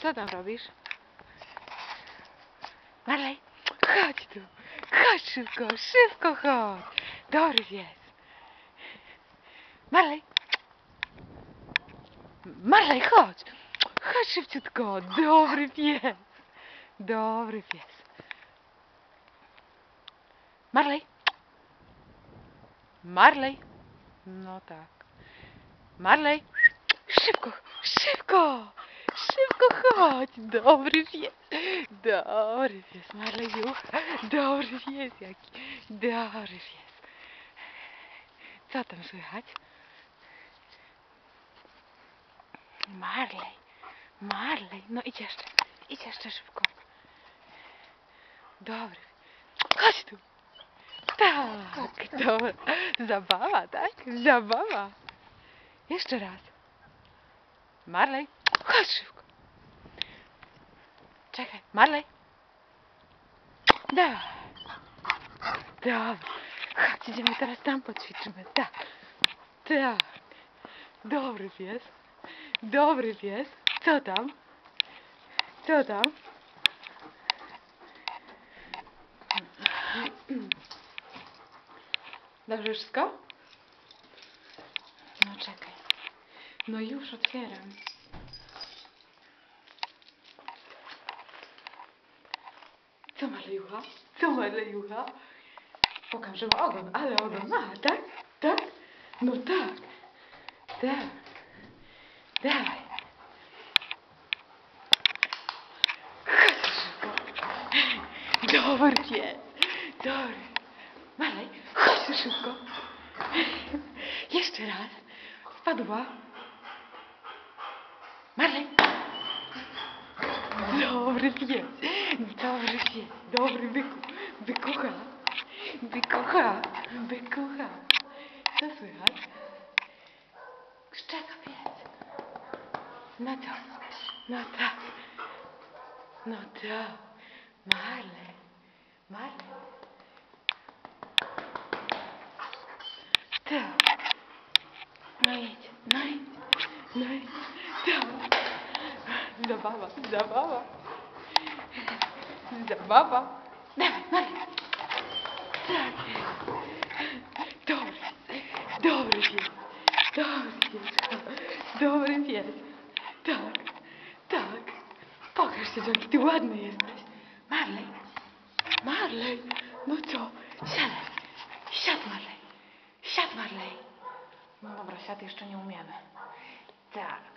Co tam robisz? Marley, chodź tu. Chodź szybko, szybko chodź. Dobry pies. Marley. Marley, chodź. Chodź szybciutko. Dobry pies. Dobry pies. Marley. Marley. No tak. Marley. Szybko, szybko. Szybko chodź. Dobry pies. Dobry pies. Marleyu. Dobry pies jaki. Dobry pies. Co tam słychać? Marley. Marley. No idź jeszcze. Idź jeszcze szybko. Dobry. Chodź tu. Tak. Dobra. Zabawa, tak? Zabawa. Jeszcze raz. Marley. Chodź szybko. Czekaj. Marley. Dobra. Dobra. Chodź, idziemy teraz tam poćwiczymy. Tak. Tak. Dobry pies. Dobry pies. Co tam? Co tam? Dobrze wszystko? No czekaj. No już otwieram. Co Marlejucha? Co Marlejucha? Pokaż, że ma ogon, ale ogon ma, tak? Tak? No tak. Tak. Dawaj. Chodź szybko. Dobry pies. Dobry. Marley, chodź szybko. Jeszcze raz. Wpadła. Marley. Dobry pies. Dobry pies. Dobry byku. Bykucha. Bykucha. Bykucha. Co słychać? Szczeka pies. No to. No tak. No to. Marley. Marley. Tak. No idź. No idź. No idź. Tak. Zabawa. Zabawa. Zabawa. Dawaj, Marley. Tak. Dobry. Dobry pies. Dobry pies. Dobry pies. Tak. Tak. Pokaż się, jaki ty ładny jesteś. Marley. Marley. No co? Siadaj. Siad, Marley. Siad, Marley. No dobra, siad jeszcze nie umiemy. Tak.